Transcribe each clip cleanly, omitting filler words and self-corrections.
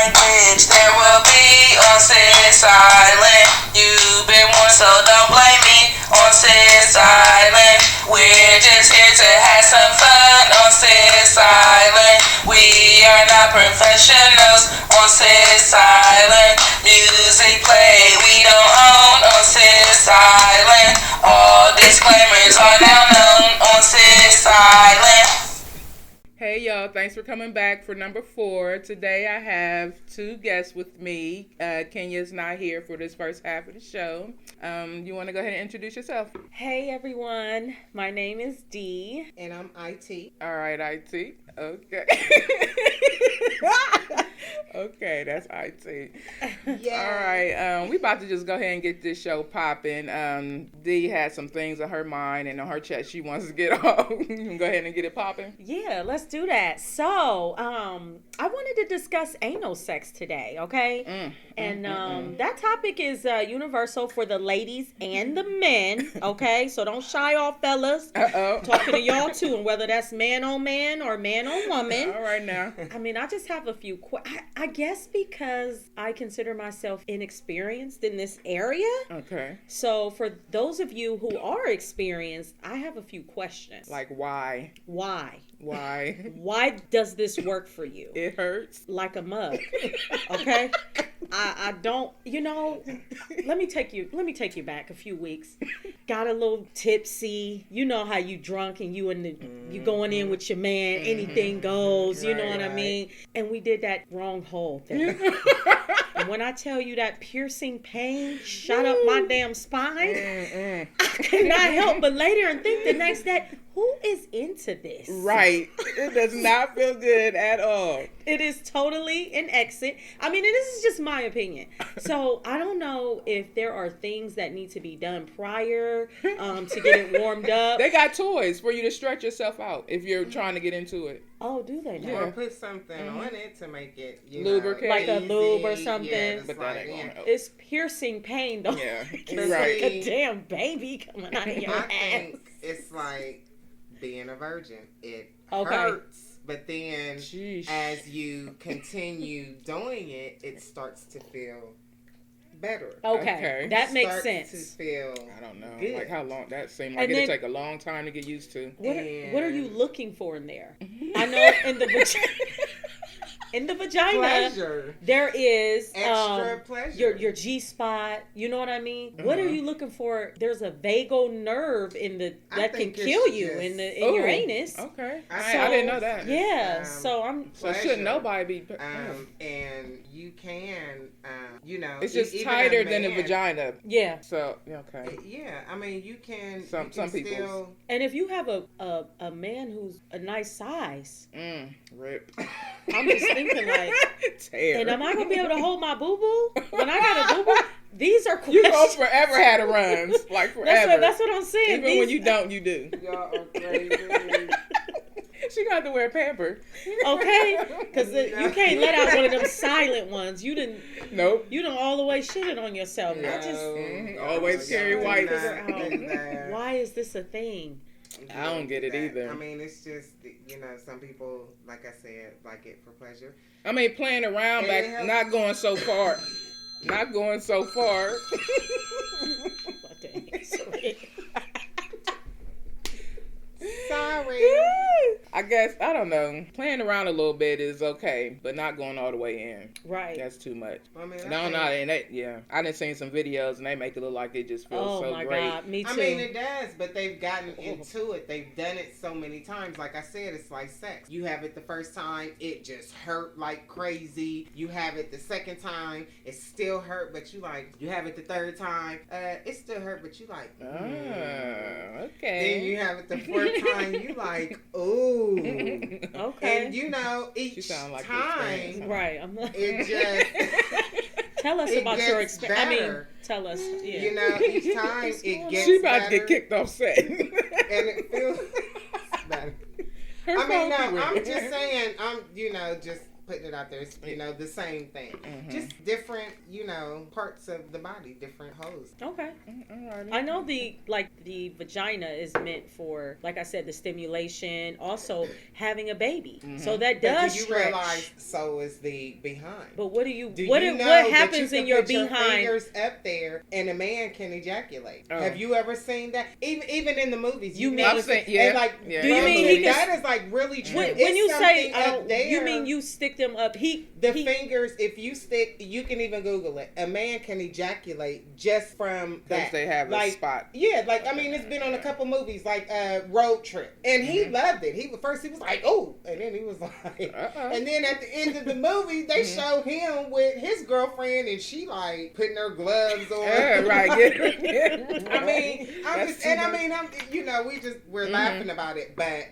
language there will be on Sis.Island. You've been warned, so don't blame me on Sis.Island. We're just here to have some fun on Sis.Island. We are not professionals on Sis.Island. Music play we don't own on Sis.Island. All disclaimers are now known on Sis.Island. Hey y'all, thanks for coming back for number 4. Today I have 2 guests with me. Kenya's not here for this first half of the show. You want to go ahead and introduce yourself? Hey everyone, my name is Dee. And I'm IT. All right, IT. Okay. Okay, that's IT. Yeah. All right, we about to just go ahead and get this show popping. Dee had some things on her mind and on her chest she wants to get off. Go ahead and get it popping. Yeah, let's do that. So, I wanted to discuss anal sex today, okay? That topic is universal for the ladies and the men, okay? So don't shy off, fellas. Uh-oh. Talking to y'all too, and whether that's man on man or man on woman. All right now. I mean, I just have a few I guess because I consider myself inexperienced in this area. Okay. So for those of you who are experienced, I have a few questions. Like why? Why? Why? Why does this work for you? It hurts. Like a mug. Okay? I don't, let me take you back a few weeks. Got a little tipsy. You know how you drunk and you going in with your man, anything goes, you know what I mean? And we did that wrong hole thing. And when I tell you that piercing pain shot up my damn spine, I could not help but later and think the next day, who is into this? Right. It does not feel good at all. It is totally an exit. I mean, and this is just my opinion. So I don't know if there are things that need to be done prior to get it warmed up. They got toys for you to stretch yourself out if you're trying to get into it. Oh, do they now? Or put something on it to make it, Lubricate. Like a easy. lube or something. Yeah, But that ain't gonna help. It's piercing pain, though. Yeah, It's you're like right. a damn baby coming out of your I ass. think it's like being a virgin. It Okay. hurts, but then Sheesh. as you continue doing it, it starts to feel better. Okay. That makes Starts sense. to feel I don't know. good. Like how long that seemed like And it'd then- take a long time to get used to. What are you And- looking for in there? I know in the vagina, pleasure. there is Extra pleasure. your G spot. You know what I mean? What are you looking for? There's a vagal nerve I that can think it's kill you just- in your Ooh, anus. Okay. So- I didn't know that. Yeah. Um, So I'm. So shouldn't nobody be? And you can, It's just even tighter a than a man- vagina. Yeah. So okay. Yeah, I mean, you can. Some people's. Still, And if you have a man who's a nice size, Rip. I'm just thinking like, Tear. and am I gonna be able to hold my boo boo when I got a boo boo? These are You questions. gonna forever have the runs, like forever. That's what I'm saying. Even when you don't, you do. y'all are crazy. She got to wear a pamper. Okay, because you can't let out one of them silent ones. You didn't. Nope. You done all the way shitted on yourself. I just Always carry Y'all white. do figure not out do that. why is this a thing? I don't get it either. I mean, it's just, some people, like I said, like it for pleasure. I mean, playing around, It back, helps. not going so far. Not going so far. What the heck? Sorry. I guess, I don't know. Playing around a little bit is okay, but not going all the way in. Right. That's too much. I mean, No, and I done seen some videos and they make it look like it just feels Oh so my great. God, me too. I mean, it does, but they've gotten into it. They've done it so many times. Like I said, it's like sex. You have it the first time, it just hurt like crazy. You have it the second time, it still hurt, but you have it the third time, it still hurt, but you like, Okay. Then you have it the fourth time, you like, ooh. Okay. And She each sound like time, Right. I'm not. it just, Tell us it about your gets experience. I mean, better. tell us. Yeah. each time it gets She about better. to get kicked off set. And it feels better. Her I mean, phone no, be I'm ringing. just saying, just putting it out there. It's, the same thing. Just different, parts of the body, different holes. Okay. I know the vagina is meant for, like I said, the stimulation, also having a baby. So that does do you stretch. realize so is the behind? But what do you know what happens that you in your put your behind? fingers up there and a man can ejaculate. Have you ever seen that? Even in the movies. You mean I've seen, do you mean he that is like really true. When you say up there, you mean you stick them up? Fingers, if you stick, you can even Google it. A man can ejaculate just from that. They have a spot. Yeah, it's been on a couple movies, like Road Trip, and he loved it. He was like, oh, and then he was like, and then at the end of the movie, they showed him with his girlfriend, and she like putting her gloves on. Right. We're laughing about it, but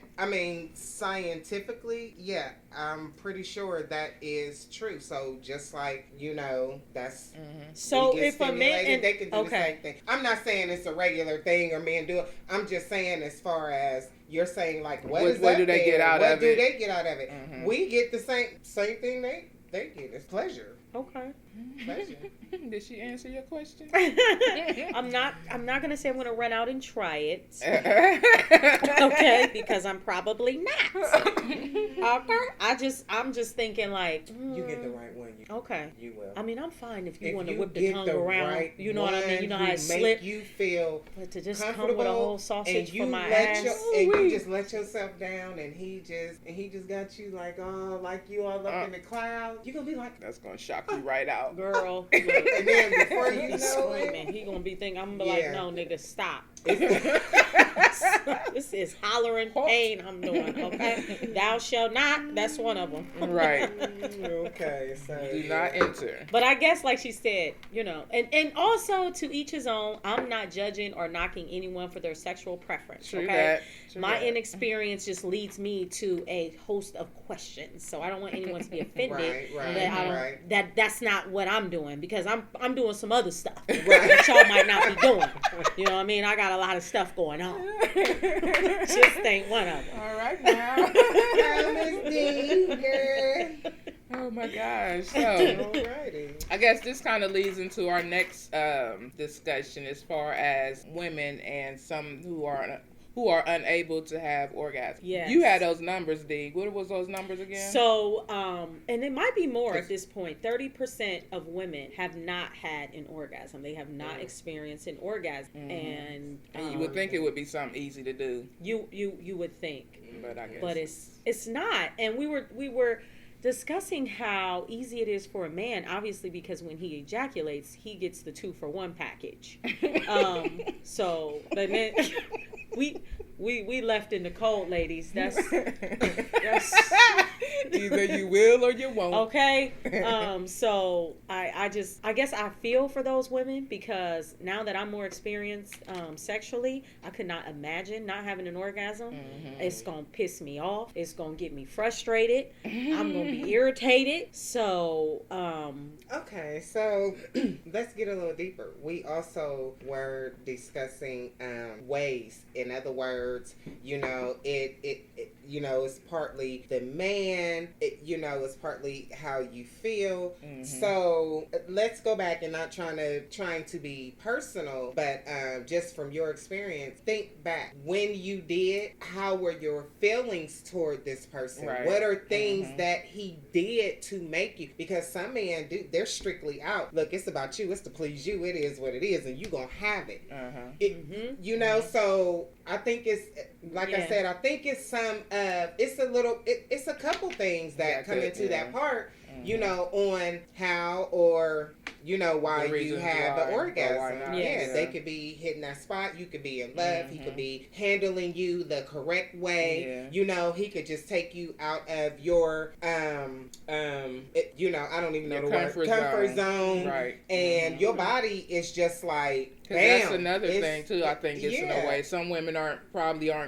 scientifically, yeah, I'm pretty sure that is true. So just like, that's so if a man they can do the same thing. I'm not saying it's a regular thing or men do it. I'm just saying as far as you're saying, like, what do they get out of it? We get the same thing they get. It's pleasure. Okay. Pleasure. Did she answer your question? I'm not gonna say I'm gonna run out and try it. Okay, because I'm probably not. Okay. I'm just thinking like you get the right one. Okay. You will. I mean, I'm fine if you want to whip the tongue around. Right, you know what I mean? You know how it slip. You feel but to just come with a whole sausage for my ass. And you just let yourself down, and he just got you like you all up in the clouds. You gonna be like, that's gonna shock you right out, girl. And then before you know screaming, he gonna be thinking, I'm gonna be like, no, nigga, stop. This is hollering pain I'm doing. Okay, thou shalt not. That's one of them. Right. Okay. So do not enter. But I guess, like she said, and also to each his own. I'm not judging or knocking anyone for their sexual preference. True okay. True My that. Inexperience just leads me to a host of questions. So I don't want anyone to be offended that's not what I'm doing, because I'm doing some other stuff that y'all might not be doing. You know what I mean? I got a lot of stuff going on. Just ain't one of them. All right now. Oh my gosh. So alrighty. I guess this kind of leads into our next discussion as far as women and some who are unable to have orgasms. Yes. You had those numbers, D. What was those numbers again? So, and it might be more at this point. 30% of women have not had an orgasm. They have not experienced an orgasm. And you would think it would be something easy to do. You would think. But I guess. But it's not. And we were discussing how easy it is for a man, obviously, because when he ejaculates, he gets the 2-for-1 package. So, but then we left in the cold, ladies. That's either you will or you won't. Okay. So I guess I feel for those women, because now that I'm more experienced sexually, I could not imagine not having an orgasm. It's gonna piss me off. It's gonna get me frustrated. I'm gonna be irritated. So okay, so let's get a little deeper. We also were discussing ways. In other words, it's partly the man. It's partly how you feel. So let's go back, and not trying to be personal, but just from your experience, think back when you did. How were your feelings toward this person? Right. What are things that he did to make you? Because some men do. They're strictly out. Look, it's about you. It's to please you. It is what it is, and you gonna have it. So I think it's like I said. I think it's it's a couple things that come into that part. On how or why you have the orgasm. They could be hitting that spot. You could be in love. He could be handling you the correct way. He could just take you out of your I don't even know the word, comfort zone. Right. And your body is just like, that's another thing too. I think it's in a way some women aren't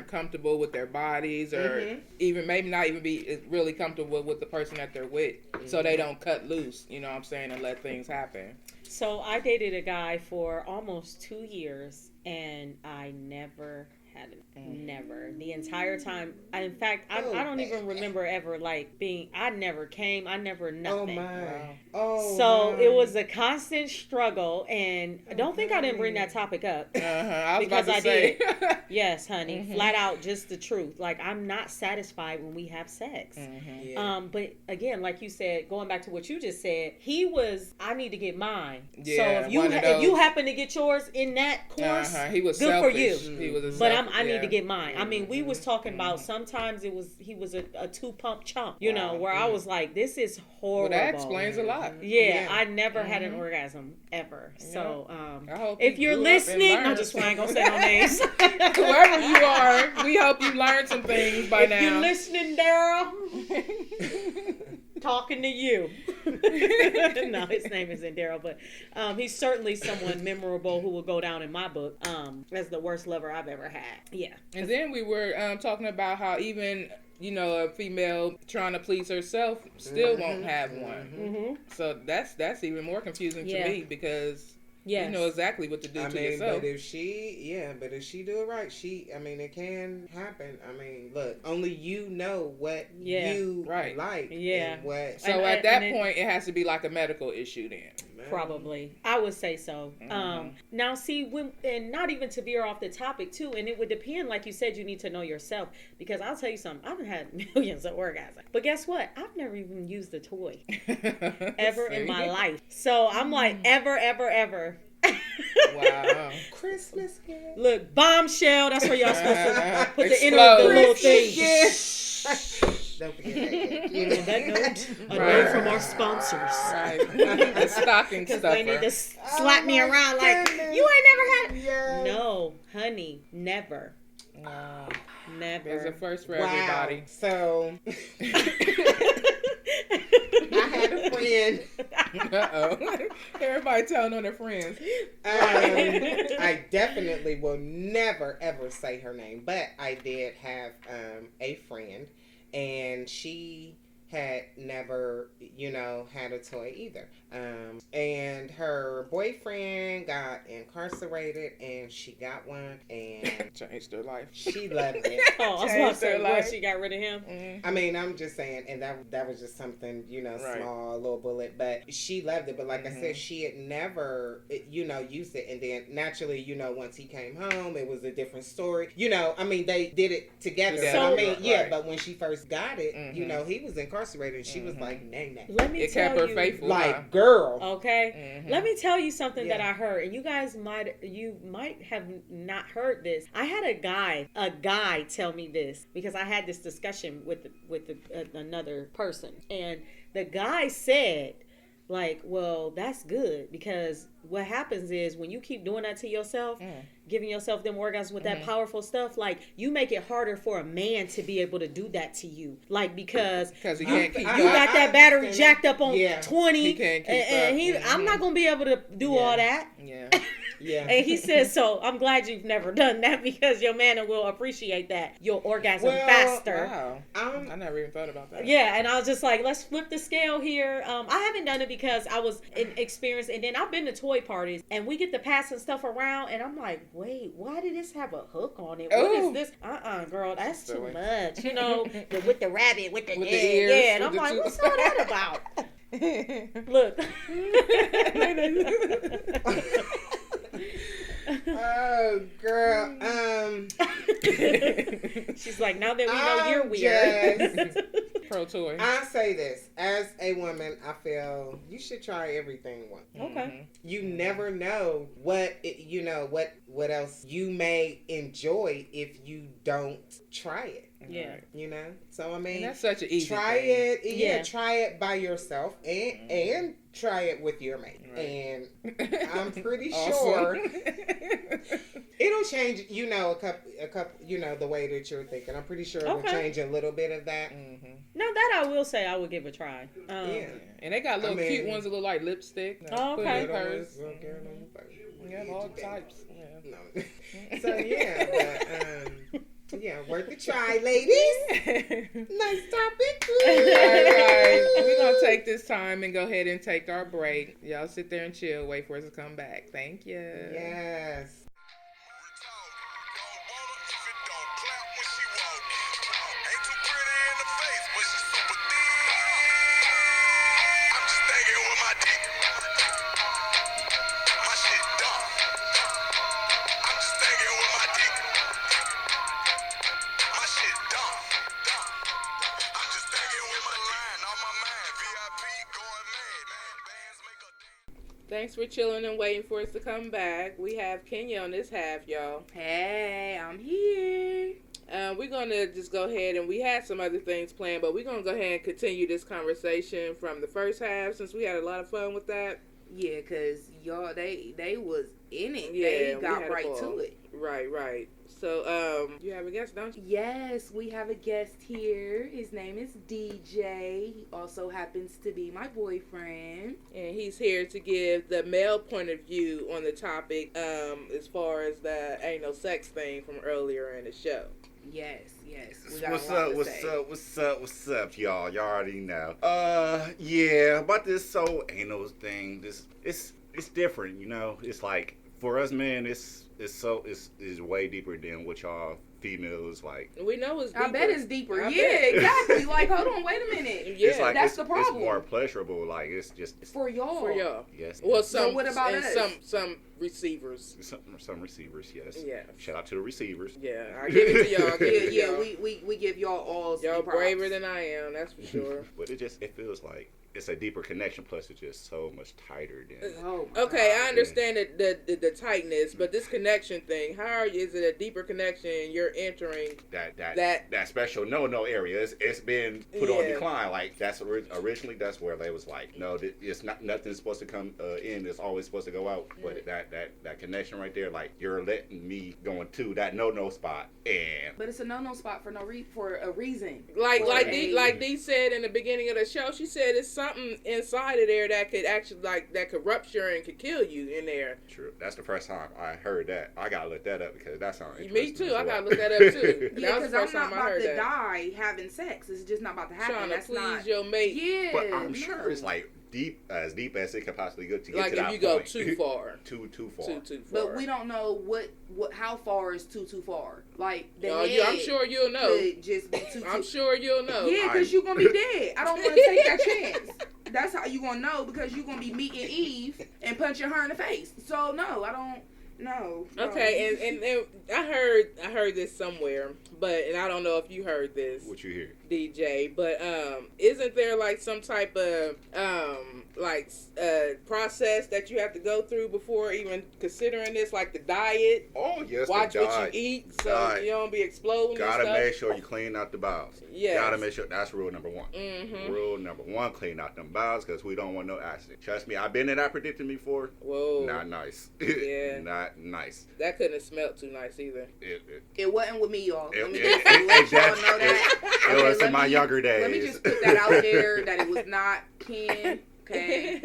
comfortable with their bodies, or even maybe not even be really comfortable with the person that they're with, so they don't cut loose. You know what I'm saying, and let things happen. So I dated a guy for almost 2 years, and I never had it. Never. The entire time. In fact, I don't even remember ever like being. I never came. I never nothing. Oh my. Wow. Oh. So my. it was a constant struggle, and I don't think I didn't bring that topic up. I was Because about to I say. did. Yes, honey. Flat out, just the truth. Like, I'm not satisfied when we have sex. Yeah. But again, like you said, going back to what you just said, he was. I need to get mine. Yeah, so one of if you those- happen to get yours in that course, He was good selfish. for you. He was a but self- I need yeah. to get mine. I mean, we was talking about sometimes he was a 2-pump chump. You know, where I was like, this is horrible. Well, that explains a lot. Yeah, I never had an orgasm ever. So, I hope if you you're grew up and listening, I'm learned. just I ain't gonna say no names. Whoever you are, we hope you learned some things by If now. you're listening, Daryl, talking to you. No, his name isn't Daryl, but he's certainly someone memorable who will go down in my book as the worst lover I've ever had. Yeah. And then we were talking about how even, you know, a female trying to please herself still won't have one. So that's even more confusing to me because you know exactly what to do to yourself. But if she do it right, it can happen. I mean, look, only you know what you like. Yeah. And what. So at that point, it has to be like a medical issue then. Probably. I would say so. Now, see, and not even to veer off the topic, too, and it would depend, like you said, you need to know yourself. Because I'll tell you something, I've had millions of orgasms. But guess what? I've never even used a toy ever in my life. So I'm like, ever. Wow. Christmas gift. Look, bombshell, that's where y'all supposed to put the end Explode. of the little thing. Don't forget that. And on that note, a note from our sponsors. Right. The stocking Because stuffer. they need to slap me around like, goodness. you ain't never had it. Yeah. No, honey, never. Wow. Never. There's a first for everybody. So I had a friend. Uh-oh. Everybody telling on their friends. I definitely will never ever say her name, but I did have a friend, and she had never, had a toy either. And her boyfriend got incarcerated, and she got one, and Changed their life. she loved it. Oh, I was about to Changed say, their what, life. she got rid of him? I mean, I'm just saying, and that was just something, Right. small, little bullet, but she loved it. But like I said, she had never, used it. And then naturally, once he came home, it was a different story. They did it together. So- But Right. but when she first got it, he was incarcerated, and she was like, nay. Let me It tell kept her you. faithful. Like, girl. Okay, let me tell you something that Yeah. I heard, and you guys might have not heard this. I had a guy tell me this because I had this discussion with another person, and the guy said, like, well, that's good because what happens is when you keep doing that to yourself, giving yourself them orgasms with that powerful stuff, like you make it harder for a man to be able to do that to you, like because he can't keep you up. got that battery understand jacked up on Yeah. 20, He can't keep and up. I'm not gonna be able to do all that. Yeah. Yeah. And he says, so I'm glad you've never done that because your man will appreciate that. You'll orgasm faster. Wow. I never even thought about that. Yeah, and I was just like, let's flip the scale here. I haven't done it because I was experienced, and then I've been to toy parties, and we get to passing stuff around, and I'm like, wait, why did this have a hook on it? What is Ooh. this? Girl, that's too Silly. much. With the rabbit, with the With the egg. ears, Yeah, and with I'm the like, two- what's all that about? Look. Oh, girl. She's like, now that we know you're weird. Pro toy. I say this as a woman. I feel you should try everything once. Okay. You never know what what else you may enjoy if you don't try it. Yeah. So I mean, And that's such an easy try thing. it. Yeah. Try it by yourself and try it with your mate. Right. And I'm pretty Awesome. sure it'll change. A couple. The way that you're thinking. I'm pretty sure it will Okay. change a little bit of that. Now that I will say, I would give a try. Yeah. And they got little I mean- cute ones that look like lipstick. Oh, Put it okay. in purse. You have all types. Yeah. No. So yeah, but worth a try, ladies. Nice topic. All right. We're going to take this time and go ahead and take our break. Y'all sit there and chill. Wait for us to come back. Thank you. Yes. dick. My shit dumb. I'm just thinking with my dick. My shit dumb. I'm just thinking with my line on my mind. VIP going mad. Bands make a Thanks for chilling and waiting for us to come back. We have Kenya on this half, y'all. Hey, I'm here. We're going to just go ahead, and we had some other things planned, but we're going to go ahead and continue this conversation from the first half since we had a lot of fun with that. Yeah, because y'all, they was in it. Yeah, They we got had a right ball. to it. Right. So, you have a guest, don't you? Yes, we have a guest here. His name is DJ. He also happens to be my boyfriend. And he's here to give the male point of view on the topic as far as the anal sex thing from earlier in the show. Yes. We got What's a lot up? to What's say. What's up, y'all? Y'all already know. Yeah, about this so anal thing. It's different, you know. It's like for us men, it's way deeper than what y'all females like. We know it's deeper. I bet it's deeper. I Yeah, bet. exactly. Like, hold on, wait a minute. Yeah, It's like that's it's, the problem. It's more pleasurable. Like it's For y'all. for y'all. yes. Well, So some what about and us? some receivers. Some receivers, yes. Yeah. Shout out to the receivers. Yeah, I give it to y'all. Yeah, we give y'all all Y'all props. braver than I am, that's for sure. But it feels like it's a deeper connection. Plus, it's just so much tighter than. Oh, my Okay, I God. understand the tightness, but this connection thing, is it a deeper connection? You're entering That special no area. It's been put on Yeah. decline. Like that's originally that's where they was like, no, it's not nothing's supposed to come in. It's always supposed to go out. But that connection right there, like you're letting me go into that no spot, and But it's a no spot for for a reason. like Hey. Dee said in the beginning of the show. She said it's something inside of there that could actually that could rupture and could kill you in there. true. That's the first time I heard that. I gotta look that up because that sounds Me interesting. too. as I well. gotta look that up too. Yeah, That was because the I'm first not time I about heard to that. die having sex. It's just not about to happen. Trying to That's please not. your mate. Yeah. But I'm sure no. it's like deep as it could possibly go to get Like to if that you go point. too far. too far. Too far. But we don't know how far is too far. Like the Oh, head I'm sure you'll know. could just be too. I'm sure you'll know. Yeah, because you're gonna be dead. I don't want to take that chance. That's how you gonna know, because you're gonna be meeting Eve and punching her in the face. So no, I don't. No. Okay, and I heard this somewhere, and I don't know if you heard this, What you hear? DJ, but isn't there like some type of process that you have to go through before even considering this, like the diet? Oh yes, Watch the what diet. you eat so Diet. you don't be exploding. Gotta and stuff. make sure you clean out the bowels. Yes. Gotta make sure that's rule number one. Mm-hmm. Rule number one: clean out them bowels because we don't want no accident. Trust me, I've been in that predicament before. Whoa. Not nice. Yeah. Not nice. That couldn't have smelled too nice either. It wasn't with me, y'all. Let me It- just let y'all it- know that. it was let in my me- younger days. Let me just put that out there that it was not Ken. Okay.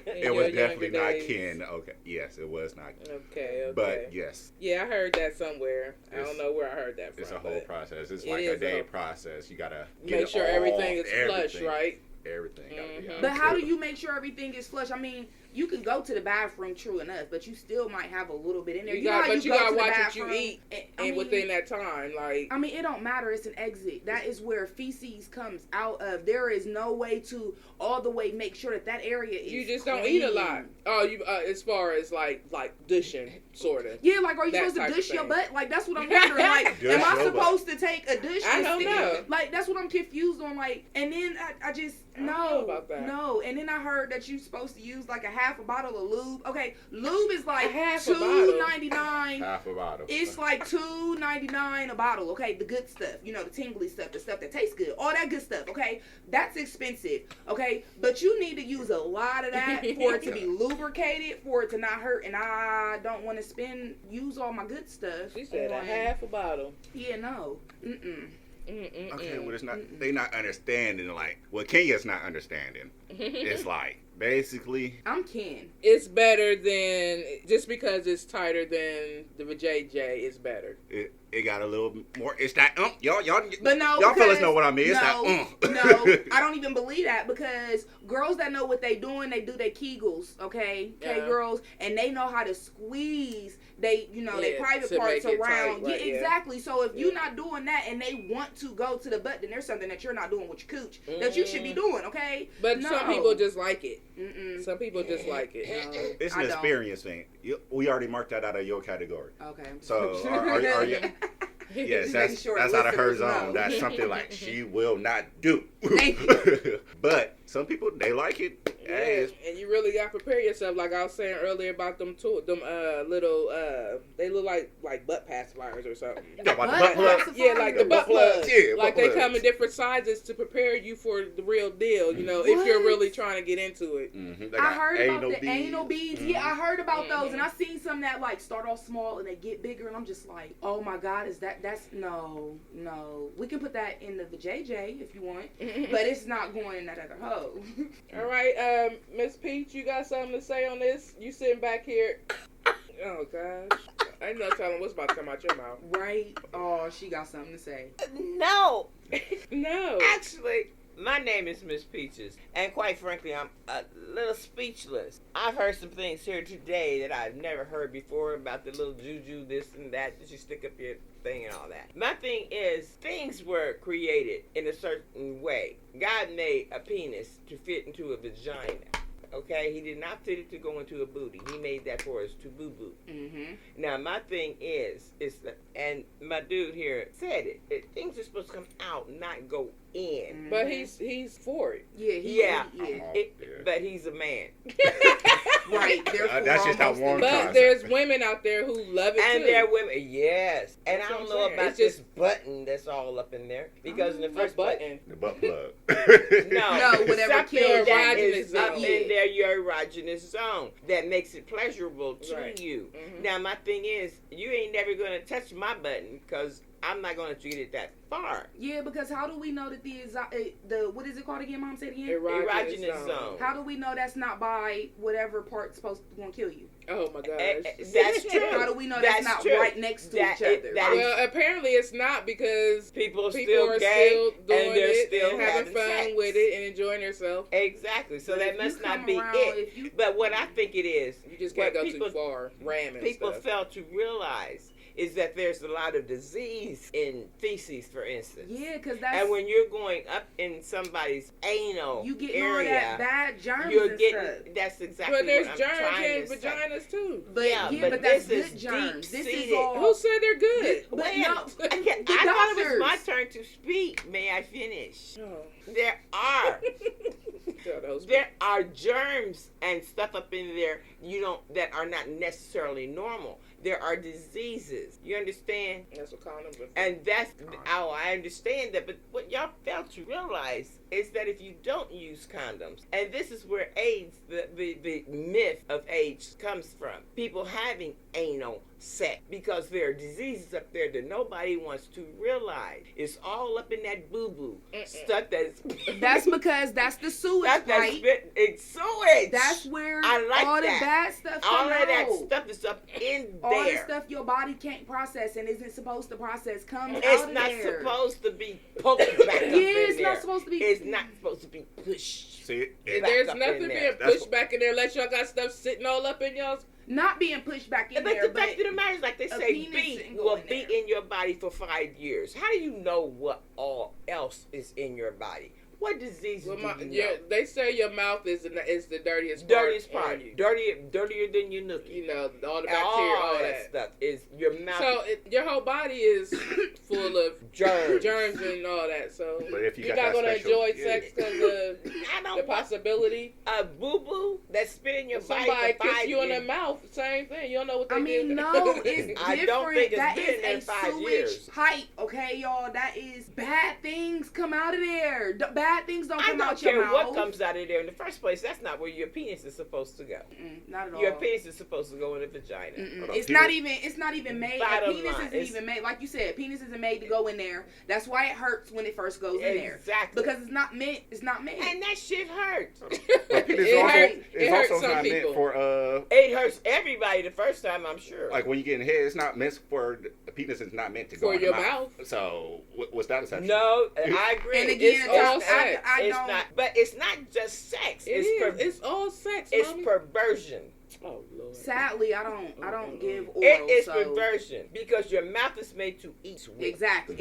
It was definitely not Ken. Okay. Yes, it was not Ken. Okay. But yes, Yeah, I heard that somewhere. I It's- don't know where I heard that from. it's a whole but process. It's it like is a day a- process. You gotta get Make it sure all, everything is flush, everything. right? Everything. Gotta be Mhm. out. But how do you make sure everything is flush? I mean, you can go to the bathroom, true enough, but you still might have a little bit in there. You know got, how but you go gotta to the watch what you bathroom eat, I and mean, within that time, like. I mean, it don't matter. It's an exit. That is where feces comes out of. There is no way to all the way make sure that area is You just don't clean. eat a lot. Oh, you as far as like dishing, sort of. Yeah, like, are you That supposed type to of dish your thing. butt? Like, that's what I'm wondering. Like, Dish am I your butt. supposed to take a dish? I and don't stick know. it? Like, that's what I'm confused on. Like, and then I just I don't know no, about that. no. And then I heard that you're supposed to use like a half a bottle of lube. Okay, lube is like A half a bottle? $2.99. Half a bottle. It's like $2.99 a bottle. Okay, the good stuff, you know, the tingly stuff, the stuff that tastes good, all that good stuff. Okay, that's expensive. Okay, but you need to use a lot of that for it to be lubricated, for it to not hurt. And I don't want to use all my good stuff. She said a on- half a bottle. Yeah, no. Mm-mm. Okay, well, it's not. They not understanding. Like, well, Kenya's not understanding. It's like basically. I'm Ken. It's better than just because it's tighter than the JJ. It's better. it got a little more. It's that y'all But no, y'all fellas because- know what I mean. It's no, that no, I don't even believe that, because girls that know what they doing, they do their Kegels, okay, Yeah. girls, and they know how to squeeze they, they Yeah, private to parts make it around. tight, right, yeah. Exactly. So if you're Yeah. not doing that and they want to go to the butt, then there's something that you're not doing with your cooch that you should be doing, okay? But No. some people just like it. Mm-mm. Some people just like it. No, it's I an don't. experience thing. We already marked that out of your category. Okay. So are you? Yes, Just making that's sure out of her listeners zone. know. That's something like she will not do. Thank you. But some people, they like it. Hey, Yeah, and you really got to prepare yourself. Like I was saying earlier about them little they look like butt pacifiers or something. you talking about the Butt butt plug? pacifier? Yeah, like the butt plugs. Yeah, like butt they plugs. come in different sizes to prepare you for the real deal. You know, if you're What? really trying to get into it. Mm-hmm. I heard about the beads. anal beads. Mhm. Yeah, I heard about those, and I seen some that like start off small and they get bigger, and I'm just like, oh my god, that's no. We can put that in the JJ if you want, but it's not going in that other hole. All right, Miss Peach, you got something to say on this? You sitting back here? Oh gosh, I ain't no telling what's about to come out your mouth. Right? Oh, she got something to say. No. No. Actually, my name is Miss Peaches, and quite frankly, I'm a little speechless. I've heard some things here today that I've never heard before about the little juju, this and that you stick up your thing and all that. My thing is, things were created in a certain way. God made a penis to fit into a vagina. Okay, he did not fit it to go into a booty. He made that for us to boo boo. Mm-hmm. Now my thing is and my dude here said it. Things are supposed to come out, not go in. But he's for it. Yeah. But he's a man. Right. Therefore, That's just how almost one But concept. there's women out there who love it And too. there are women, yes. And That's I what don't I'm know saying. about It's this just- button that's all up in there. Because in the A first button. The butt plug. No, whatever something kills that you. is up Yeah. in there, your erogenous zone, that makes it pleasurable to Right. you. Mhm. Now, my thing is, you ain't never going to touch my button because I'm not going to treat it that far. Yeah, because how do we know that the what is it called again? Mom said again. Erogenous zone. How do we know that's not by whatever part's supposed to kill you? Oh my gosh. That's true. How do we know that's not true. right next to That each is- other? that is- Well, apparently it's not, because People are people still are gay still doing and they're it still and having fun sex. with it and enjoying themselves. Exactly. So But that if you must not come be around- it. if you- But what I think it is, You just can't what go too far ramming people stuff. fail to realize is that there's a lot of disease in feces, for instance. Yeah, because that's And when you're going up in somebody's anal you getting all area, that bad germs you're and getting. stuff. That's exactly But there's what I'm germs trying in to say. vaginas too. But Yeah, yeah, but but that's this is good germs. This is deep-seated. all. Who said they're good? But When? no, I thought it doctors. was my turn to speak. May I finish? Oh. There are. Tell those There are germs and stuff up in there that are not necessarily normal. There are diseases. You understand? That's what condoms are for. And that's how I understand that. But what y'all fail to realize is that if you don't use condoms, and this is where AIDS, the myth of AIDS comes from. People having anal sex because there are diseases up there that nobody wants to realize. It's all up in that boo-boo stuff That's because that's the sewage, right? It's sewage. That's where I like all the that. bad stuff all come of that out. stuff is up in All the there. stuff your body can't process and isn't supposed to process comes It's out of not there. supposed to be poked back up in it's there. not supposed to be. It's not supposed to be pushed. See, And back there's up nothing in being there. That's pushed back in there unless y'all got stuff sitting all up in y'all's. not being pushed back in But there. the fact of the matter is, like they a say, penis B shouldn't go will in be there. in your body for 5 years. How do you know what all else is in your body? What diseases Well, do you know? they say your mouth is the dirtiest Dirtiest part. part. on you. Dirtier than your nookie. You know, all the And bacteria, all that that. stuff is your mouth. So your whole body is full of germs. germs and all that. So But if you you're got not that gonna special- enjoy yeah. sex because of I don't the want possibility. a boo-boo that's been in your Somebody body for 5 kiss you in the years. mouth, same thing. You don't know what they I mean, did. no, it's different. I don't think it's that been is there a 5 sewage years. pipe, okay, y'all. That is bad things come out of there. Bad things don't I come don't out your care mouth. what comes out of there in the first place. That's not where your penis is supposed to go. Not at all. Your penis is supposed to go in the vagina. Hold on, It's penis- not even. It's not even made. A Bottom penis line, isn't it's- even made. Like you said, penis isn't made to go in there. That's why it hurts when it first goes in there. Exactly. Because it's not meant. It's not made. And that shit hurts. But penis It also, hurts- it's it hurts also some not people. meant for It hurts everybody the first time, I'm sure. like when you get in head. It's not meant for the penis is not meant to go For in your the mouth. So what's that exception? No, I agree. And again, it's all all sex. I It's don't. not, but it's not just sex. It's all sex, It's mommy. perversion. Oh, Lord. Sadly, I don't give oral. It is so. perversion because your mouth is made to eat with. Exactly.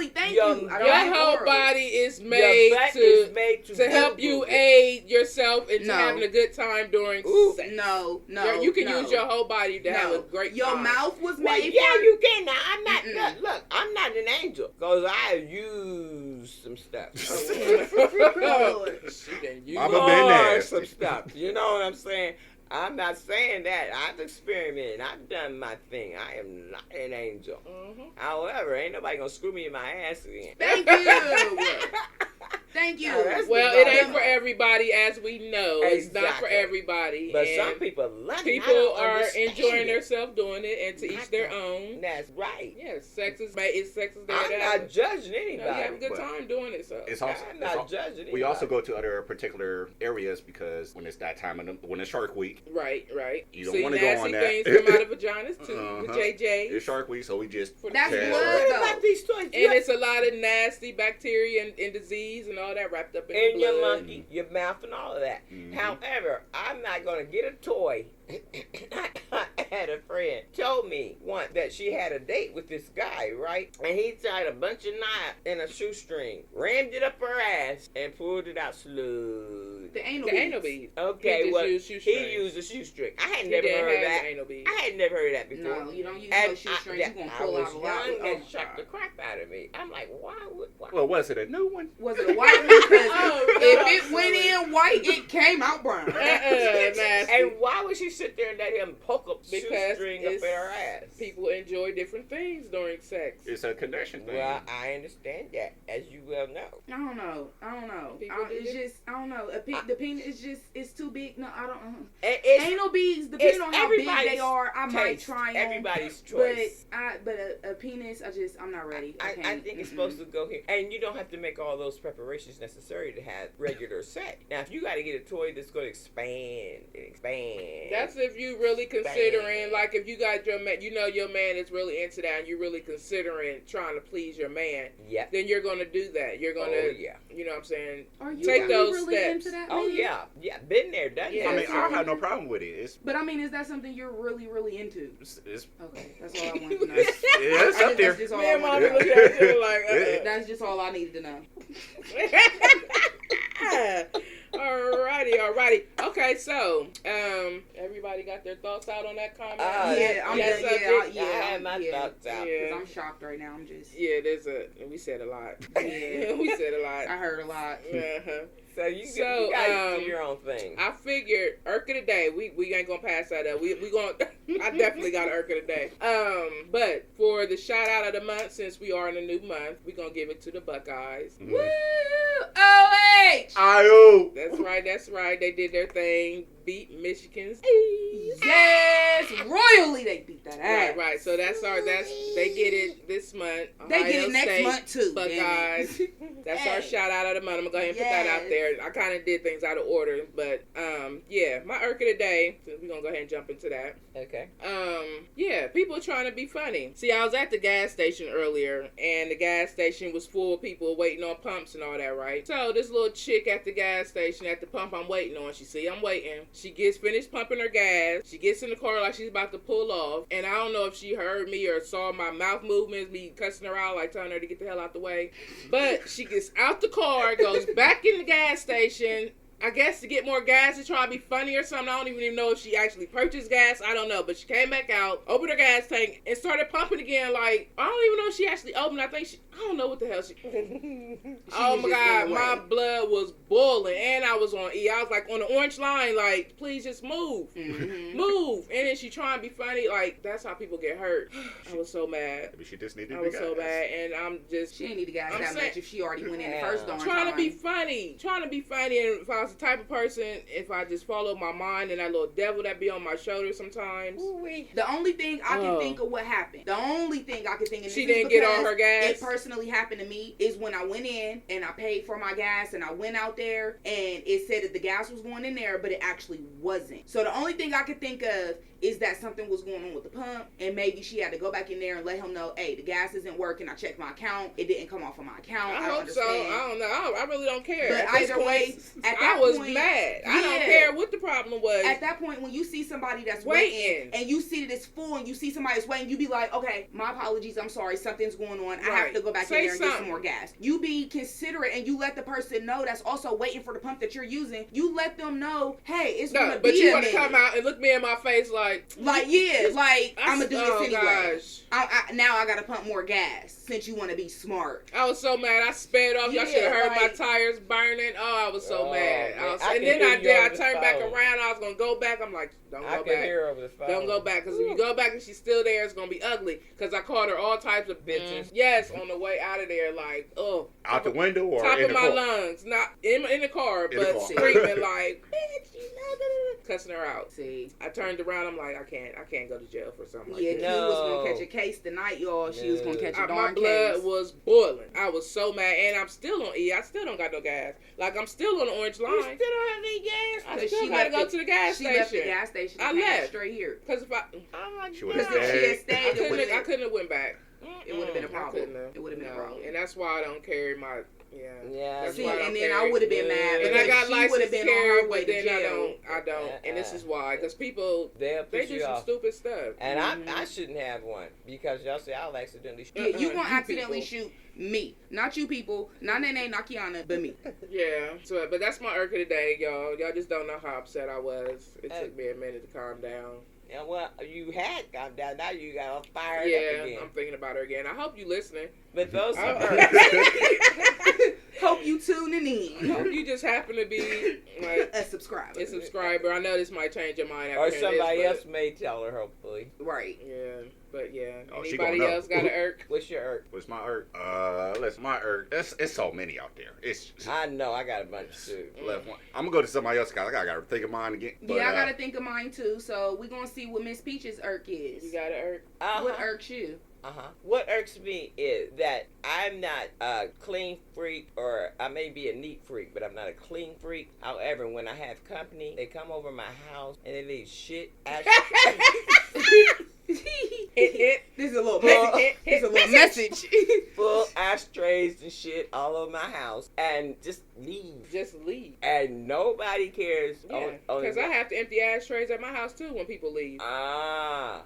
Thank Your- you. I don't Your give whole oral. body is Your made butt is to made to help you with. aid yourself into No. having a good time during Ooh. sex. No. You can no. use your whole body to have a great Your time. mouth was Well, made yeah, for. you can. Now, I'm not. Mm-mm. Look, I'm not an angel because I use some stuff. Lord. She done used I'm a bit nasty. some stuff. You know what I'm saying? I'm not saying that. I've experimented. I've done my thing. I am not an angel. Mhm. However, ain't nobody gonna screw me in my ass again. Thank you. Thank you. Oh, that's Well, the it ain't bottom for line. everybody, as we know. It's not for Exactly. everybody. But and some people love it. I people don't are understand enjoying it. themselves doing it, and to each their own. That's right. Yes, sex is there I'm to not have. judging You have a anybody. good But time doing it. So It's also I'm not judging anybody. we also go to other particular areas because when it's that time of the, when it's Shark Week, right. you don't See, want to go nasty on that. things come out of vaginas too. With Uh-huh. JJ. It's Shark Week, so we just For the That's kids. blood. What about these toys? And it's a lot of nasty bacteria and disease and all that wrapped up in in the your blood. monkey, your mouth, and all of that. Mhm. However, I'm not going to get a toy. I had a friend told me once that she had a date with this guy, right? And he tied a bunch of knot in a shoestring, rammed it up her ass, and pulled it out slowly. The anal The beads. anal beads. Okay, He just well, used he shoestrings. used a shoestring. I had He never didn't heard of have that. the anal beads. I had never heard of that before. No, you don't use And no shoestrings. You gonna I pull was out a lot. young and Oh, shocked the God. crap out of me. I'm like, why would? Why? well, was it a new one? Was it a white one? 'Cause Oh, if no. it went in white, it came out brown. Nasty. And why would she sit there and let him poke a Because shoestring up in her ass? people enjoy different things during sex. It's a condition thing. Well, I understand that, as you well know. I don't know. People do It's it. just, I don't know. The penis is just, it's too big. No, I don't. It's Anal beads, depending on how big they everybody's are, I might taste. try them. Everybody's But choice. a penis, I'm not ready. I can't. think it's supposed to go here, and you don't have to make all those preparations necessary to have regular sex. Now, if you got to get a toy that's going to expand and expand, That's if you really considering, like, if you got your man, you know your man is really into that, and you're really considering trying to please your man, yep. then you're going to do that. You're going to, Oh yeah. you know what I'm saying? Are you Take really, those really steps. into that? Oh man? yeah. Been there, done Yeah. that. I mean, I have no problem with it. But I mean, is that something you're really, really into? It's Okay, that's all I wanted to know. it's up there. That's just all Me I and wanted mommy to know. look at you like, Yeah. That's just all I needed to know. Alrighty. Okay, so everybody got their thoughts out on that comment. Yeah, I'm That done. subject? I had my thoughts out. Yeah. Because I'm shocked right now. I'm just. Yeah, we said a lot. Yeah. We said a lot. I heard a lot. Uh-huh. So you So, guys do your own thing. I figured irk of the day. We ain't gonna pass that up. We gonna. I definitely got an irk of the day. But for the shout out of the month, since we are in a new month, we gonna give it to the Buckeyes. Mhm. Woo! OH! Ayo. That's right. They did their thing. Beat Michigan's. Yes! Royally they beat that ass. Right. So they get it this month. They get Ohio it next State, month too. Buckeyes. That's our Hey. shout out of the month. I'm gonna go ahead and put that out Yes. there. I kind of did things out of order, but yeah, my irk of the day. So we're gonna go ahead and jump into that. Okay. Yeah, people trying to be funny. See, I was at the gas station earlier, and the gas station was full of people waiting on pumps and all that, right? So this little chick at the gas station, at the pump I'm waiting on, she see I'm waiting. She gets finished pumping her gas. She gets in the car like she's about to pull off, and I don't know if she heard me or saw my mouth movements, me cussing her out, like telling her to get the hell out the way. But she gets out the car, goes back in the gas station, I guess to get more gas, to try to be funny or something. I don't even know if she actually purchased gas. I don't know. But she came back out, opened her gas tank, and started pumping again. Like, I don't even know if she actually opened. I don't know what the hell she... Oh was my just God, in the my way. blood was boiling. And I was on E. I was like on the orange line, like, please just move. Mhm. Move. And then she trying to be funny. Like, that's how people get hurt. I was so mad. Maybe she just needed I to was be so guys. bad. And I'm just... She ain't need the gas I'm that saying- much if she already went in the Yeah. first darn trying time. to be funny. And if I was the type of person, if I just followed my mind and that little devil that be on my shoulder sometimes. The only thing I can Oh. think of what happened. The only thing I can think of. She this is didn't get all because her gas? It personally happened to me is when I went in and I paid for my gas and I went out there and it said that the gas was going in there, but it actually wasn't. So the only thing I could think of is that something was going on with the pump, and maybe she had to go back in there and let him know, hey, the gas isn't working. I checked my account. It didn't come off of my account. I don't hope understand. so. I don't know. I really don't care. But At this either point, way, at that I was point, mad. I don't yeah. care what the problem was. At that point, when you see somebody that's Waiting. and you see that it's full and you see somebody that's waiting, you be like, okay, my apologies, I'm sorry, something's going on. I have Right. to go back Say in there and get some something. more gas. You be considerate and you let the person know that's also waiting for the pump that you're using. You let them know, hey, it's No, gonna but be you a want to minute. come out and look me in my face like yeah, like I'm gonna do oh, this anyway. Gosh. Now I gotta pump more gas since you want to be smart. I was so mad. I sped off. Y'all Yeah, should have heard my like- tires burning. Oh, I was so mad. man. And I can then hear I you did. I over the turned back phone. around. I was gonna go back. I'm like, don't I go can back. hear her over the phone. Don't go back, because if you go back and she's still there, it's gonna be ugly. Because I called her all types of bitches. Yes, on the way out of there, like, oh, Out the window or top in of the my car? lungs, not in the car, In the but car. screaming like, bitch, you know, cussing her out. See, I turned around. I'm like, I can't go to jail for something like yeah, this. Q was gonna catch a case tonight, y'all. She was gonna catch a My darn blood case. was boiling. I was so mad, and I'm still on E. I still don't got no gas. Like, I'm still on the orange line. You still don't have any gas? I Because still she gotta left go it- to the gas She station. left the gas station. I and came left. straight here. Because if I Oh my She God. would've Because if she had stayed, it would I have couldn't have went back. it would have been a I problem. couldn't have. It would have been a No. problem. And that's why I don't carry my Yeah. That's See, why I and don't then carry. I would have been mad. And I because got she would have license been carry, on her way but to then jail. I don't. And this is why, because people They'll they put do you some off. stupid stuff. And I shouldn't have one because y'all say I'll accidentally shoot. Yeah, you gonna you accidentally people. shoot me, not you people, not Nene, not Kiana, but me. Yeah. So, but that's my irk of the day, y'all. Y'all just don't know how upset I was. It took me a minute to calm down. Yeah, well, you had calmed down. Now you got all fired up Yeah, again. I'm thinking about her again. I hope you listening. But those are Hope you tuning in. Hope you just happen to be like A subscriber. a subscriber. I know this might change your mind after or hearing somebody this, else may tell her, hopefully. Right. Yeah, but yeah. Oh, she Anybody gonna know. else got an irk? What's your irk? What's my irk? Listen, my irk. It's so many out there. It's I know, I got a bunch too. left one. I'm gonna go to somebody else because I gotta think of mine again. But, Yeah, I gotta think of mine too. So we gonna see what Miss Peach's irk is. You got an irk? What irks you? What irks me is that I'm not a clean freak, or I may be a neat freak, but I'm not a clean freak. However, when I have company, they come over my house and they leave shit. This is a little message. This is a little message. Full ashtrays and shit all over my house, and just leave. Just leave. And nobody cares. Yeah, because I have to empty ashtrays at my house too when people leave. Yeah.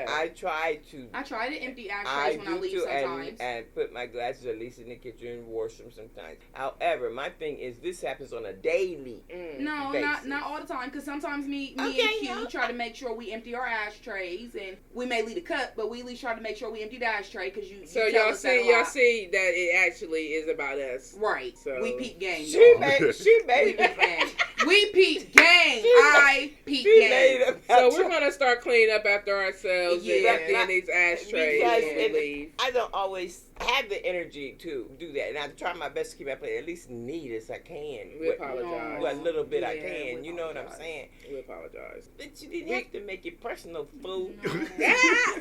I try to. I try to empty ashtrays when I leave sometimes. And put my glasses at least in the kitchen and wash them sometimes. However, my thing is this happens on a daily. No, basis. not all the time. Because sometimes me Okay, and Q yeah. try to make sure we empty our ashtrays, and we may leave a cup, but we at least try to make sure we empty the ashtray. Because you So tell y'all us that a see lot. that it actually is about us. Right. So- We peep game. She y'all. made We it. peep game. We peep game. I peep She game. made it. So we're gonna start cleaning up after ourselves Yeah. and emptying these ashtrays Because when we leave. I don't always have the energy to do that, and I try my best to keep my plate at least neat as I can. We What apologize. what little bit I Yeah, can, we you know what I'm apologize. saying? We apologize. But you didn't have to make it personal, fool.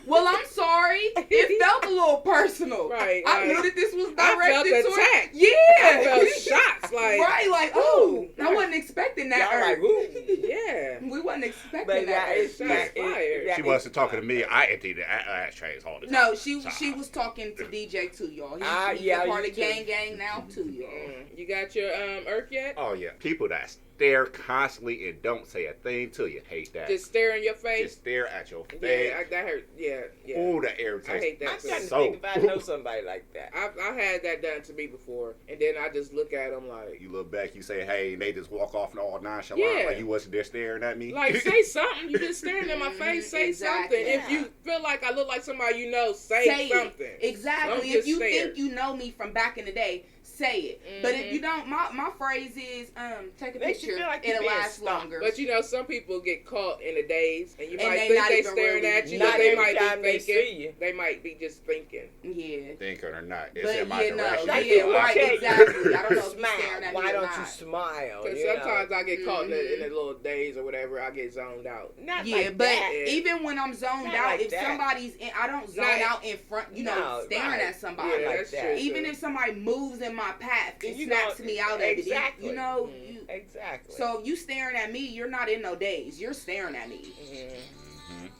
Well, I'm sorry. It felt a little personal. Right, I like, knew that this was I felt directed toward. attacked. Yeah. I felt shots. Like, Right, like, oh, I wasn't expecting that. Y'all like, Irk. ooh. yeah. We wasn't expecting But that. that Irk. is Shots fired. She wasn't talking to me. I empty the ashtrays all the time. No, she So, was talking to DJ too, y'all. He's Yeah, a part you of too. gang now too, y'all. You got your irk yet? Oh yeah, people that stare constantly and don't say a thing to you. Hate that. Just stare in your face. Just stare at your face. Yeah, that hurt. Yeah. Oh, that irritates. I hate that I'm too. trying to So- think if I know somebody like that. I've had that done to me before, and then I just look at them like, You look back, you say, "Hey," and they just walk off and all nonchalant, Yeah. like you wasn't there staring at me. like say something. You just staring in my face. Say Exactly. something. If you feel like I look like somebody you know, say something. It. Exactly. Don't If just you stare. think you know me from back in the day, say it. But if Mhm. you don't, my phrase is take a Makes you picture. feel like you're It'll being last stalked. longer. But you know, some people get caught in a daze, and you And might they think not they even staring really- at you, Not but they every might time be they see thinking. you. They might be just thinking. Yeah. Thinking or not, it's But in my you know, direction. Like, yeah, right, okay, exactly. I don't know if you're Smile. staring at Why me or don't not. you smile? Because you know? sometimes I get caught in a little daze or whatever. I get zoned out. Not Yeah, like but that. even when I'm zoned Not out, like if that. somebody's in, I don't zone Not- out in front, No, staring right. at somebody. Yeah, like that's that. true. Even if somebody moves in my path, it You snaps know, me out of it. exactly. You know, Mhm. you, Exactly. so if you staring at me, you're not in no daze. You're staring at me. Mhm.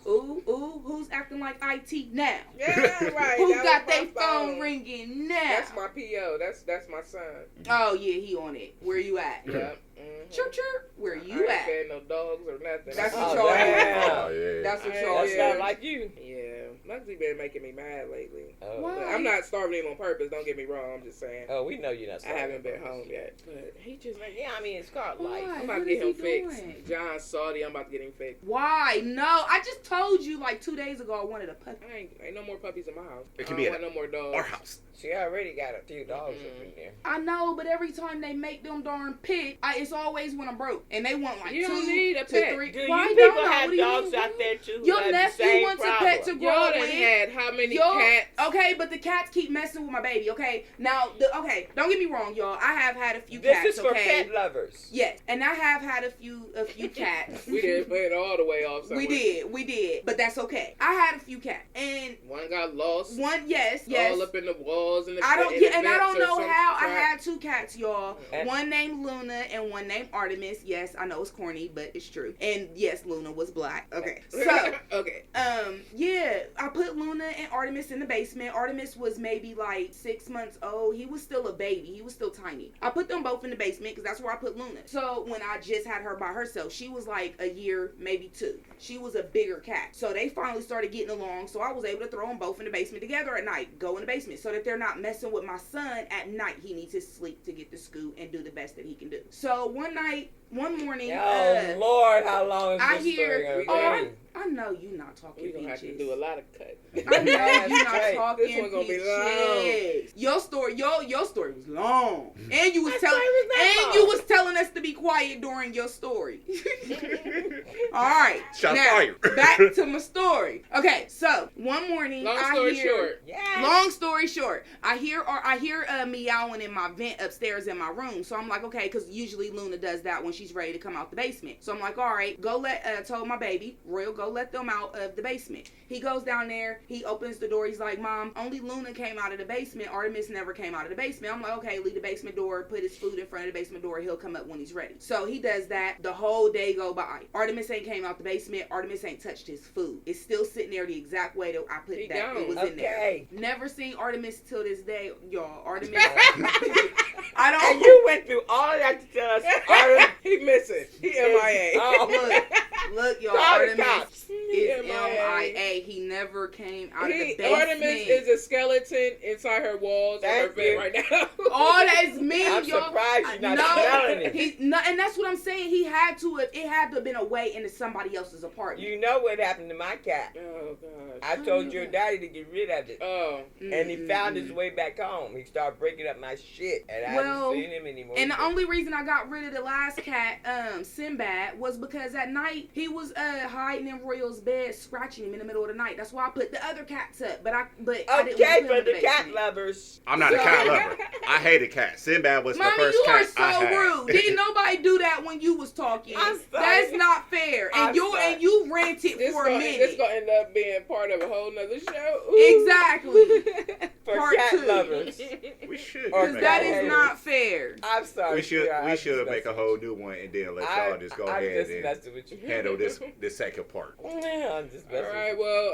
Ooh, who's acting like IT now? Yeah, right. Who That got was their my phone ringing now? That's my PO. That's my son. Oh yeah, he on it. Where you at? Yep. Chirp chirp. Where I you ain't at? fed no dogs or nothing. That's what Oh, y'all damn. do. yeah. That's what I y'all ain't- That's do. not like you. Yeah, Muggsy been making me mad lately. Oh. Why? But I'm not starving him on purpose. Don't get me wrong. I'm just saying. Oh, we know you're not. I haven't been home yet, but he just like, Yeah, I mean it's called life. Why? I'm about What to get him is he fixed. doing? John Salty, I'm about to get him fixed. Why? No, I just told you like 2 days ago I wanted a puppy. Ain't no more puppies in my house. It can I be don't at want no more dogs. our house. She already got a few dogs up in there. I know, but every time they make them darn pit, it's always when I'm broke, and they want like You 2 don't need a to pet. 3. Do Why you don't people I? have What do you dogs mean? out there too? who Your have the nephew same wants a problem? pet to grow Y'all up done with. had how many Yo, cats? okay, but the cats keep messing with my baby. Okay, now, okay, don't get me wrong, y'all. I have had a few This cats. is for okay, pet lovers. yes, and I have had a few cats. We didn't put it all the way off somewhere. we did, but that's okay. I had a few cats, and One got lost. one, yes, All up in the walls and the I don't in get, the and I vents don't or know some how I crap. had 2 cats, y'all. And- One named Luna and one named Artemis. Yes, I know it's corny, but it's true. And yes, Luna was black. Okay, so okay. yeah, I put Luna and Artemis in the basement. Artemis was maybe like 6 months old. He was still a baby. He was still tiny. I put them both in the basement because that's where I put Luna. So when I just had her by herself, she was like a year, maybe 2. She was a bigger cat. So they finally started getting along. So I was able to throw them both in the basement together at night. Go in the basement so that they're not messing with my son at night. He needs his sleep to get to school and do the best that he can do. So one morning, Oh Lord, how long is I this hear, story gonna be? I know you not talking We gonna have to peaches. do a lot of cut. I know That's you're not right. talking This one gonna be peaches. Your story was long, and you was My telling, story was not and long. you was telling us to be quiet during your story. All right, Shots now fired. back to my story. Okay, so one morning, Long I story hear. short. Yes. Long story short, I hear meowing in my vent upstairs in my room. So I'm like, okay, because usually Luna does that when she's ready to come out the basement. So I'm like, all right, go told my baby, Royal, go let them out of the basement. He goes down there, he opens the door, he's like, Mom, only Luna came out of the basement. Artemis never came out of the basement. I'm like, okay, leave the basement door, put his food in front of the basement door, he'll come up when he's ready. So he does that. The whole day go by. Artemis ain't came out the basement. Artemis ain't touched his food. It's still sitting there the exact way that I put He that. gone. It was in there. Okay. Never seen Artemis till this day, y'all. Artemis. I don't. And you went through all of that to tell us. Artemis He missing. He MIA. Oh, Look, y'all. Call the Artemis cops. is MIA. MIA. He never came out of the basement. Artemis is a skeleton inside her walls of her Thank bed you. right now. Oh, that's me, I'm y'all. surprised you're not No, smelling it. he's not, and that's what I'm saying. He had to have. It had to have been away into somebody else's apartment. You know what happened to my cat. Oh gosh. I told your daddy to get rid of it. Oh. And he found his way back home. He started breaking up my shit. And I Well, haven't seen him anymore. And the only reason I got rid of the last cat, Sinbad, was because at night he was hiding in Royal's bed, scratching him in the middle of the night. That's why I put the other cats up. But I didn't Okay, put him for in the cat basement. lovers. I'm not a cat lover. I hated cats. Sinbad was the Mommy, first you are cat I so had. rude. Didn't nobody do that when you was talking? I'm sorry. That's not fair. And I'm you sorry. and you ranted This for a gonna minute. end up being part of a whole nother show. Ooh. Exactly. For Part cat 2. lovers. We should. Or Because make that a is whole- not fair. I'm sorry. We should. sweetheart. We I'm should just make a messing- whole new one and then let y'all just go I'm ahead just and messing with you. handle this second part. Yeah, I'm just All messing right, well,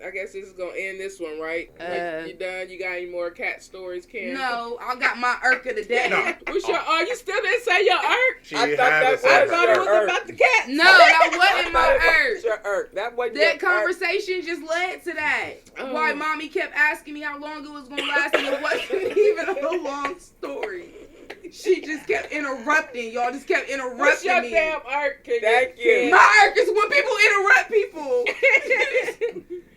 I guess this is gonna end this one, right? Like, you done? You got any more cat stories, Kim? No, I got my Urka today. No. What's your? Oh, you still didn't say your irk? She I thought had that to was- say I her thought it was irk. about the cat. No, that wasn't I my thought it Urk. was your irk. That wasn't That your irk. conversation just led to that. Oh. Why mommy kept asking me how long it was gonna last, and it wasn't even a long story. She just kept interrupting. Y'all just kept interrupting What's your me. damn irk? Thank you. My irk is when people interrupt people.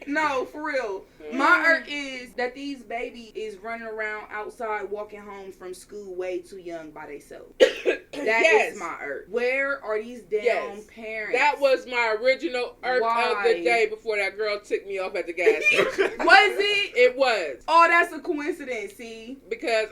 No, for real. My irk is that these babies is running around outside walking home from school way too young by themselves. That Yes. is my irk. Where are these damn Yes. parents? That was my original irk of Why? the day before that girl took me off at the gas station. Was it? It was. Oh, that's a coincidence, see? Because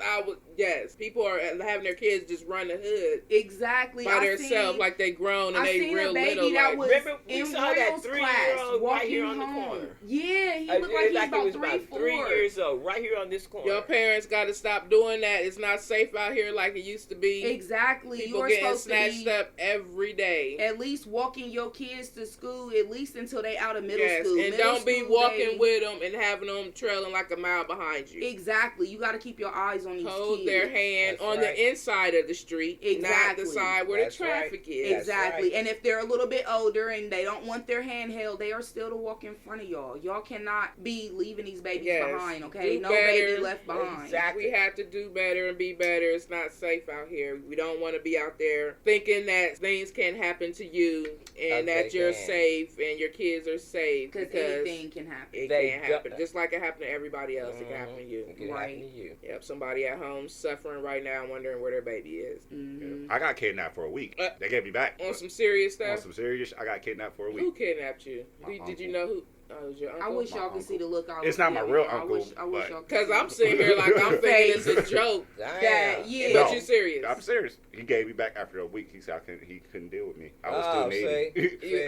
people are having their kids just run the hood Exactly. by I themselves seen- like they grown and I they seen real a baby little. that Like, was remember we in saw that Royal's 3-year-old class right walking here on the home. corner? Yeah, he Is looked like he like about he was about 3 4. years old, right here on this corner. Your parents got to stop doing that. It's not safe out here like it used to be. Exactly. People You're getting supposed snatched to be up every day. at least walking your kids to school at least until they out of middle Yes, school. and Middle don't be school, walking with them and having them trailing like a mile behind you. Exactly. You got to keep your eyes on these Hold kids. their hand That's on right. the inside of the street, not Exactly. the side where That's the traffic right. is. That's Exactly. right. And if they're a little bit older and they don't want their hand held, they are still to walk in front of y'all. Y'all cannot be leaving these babies Yes. behind, okay? Do No better. baby left behind. Exactly. We have to do better and be better. It's not safe out here. We don't want to be out there thinking that things can happen to you and Okay, that you're can. safe and your kids are safe Because anything can happen. it They can go- happen. Just like it happened to everybody else, it can happen to you. It can Right. happen to you. Yep, somebody at home suffering right now, wondering where their baby is. Mhm. I got kidnapped for a week. They gave me back. On some serious On stuff. some serious, I got kidnapped for a Who week. kidnapped you? My Did you uncle. know who? Oh, it was your uncle? I wish My y'all could uncle. see the look I was It's not my giving. real I uncle, wish but- y'all could Because see I'm it. sitting here like I'm thinking it's a joke. Damn. That, yeah. But No. you serious? I'm serious. He gave me back after a week. He said he couldn't deal with me. I was Oh, too needy. see?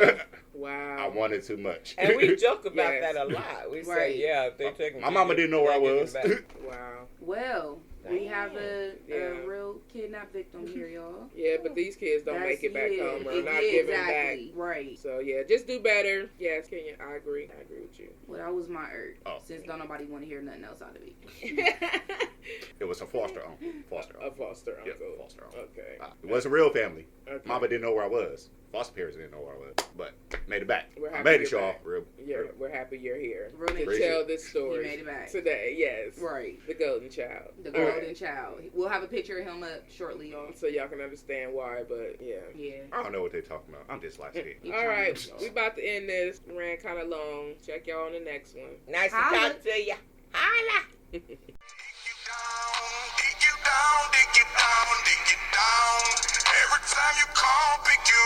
Wow. I wanted too much. And we joke about Yes. that a lot. We say, Right. yeah, if they take My mama didn't know where I was. Wow. Well, we have a Yeah. real kidnapped victim here, y'all. Yeah, but these kids don't That's make it back it. home or Yeah, not giving exactly. back. Right. So yeah, just do better. Yes, Kenya, I agree. I agree with you. Well, that was my urge. Oh. Since don't nobody want to hear nothing else out of me. It was a foster uncle. Foster A uncle. foster Yeah, uncle. foster uncle. Okay. It wasn't real family. Okay. Mama didn't know where I was. Foster parents didn't know where I was. But made it back. We're I happy made it, you're y'all. back. Real. Yeah, we're happy you're here Real to nigga. tell this story. You made it back. Today. Yes. Right. The golden child. The All golden right. child. We'll have a picture of him up shortly, y'all. So y'all can understand why, but yeah. Yeah. I don't know what they're talking about. I'm just like scared. He All trying right, to- we about to end this. Ran kind of long. Check y'all on the next one. Nice to Holla. talk to you. Holla. Dig you down, dig you down, dig you down. Every time you call, pick you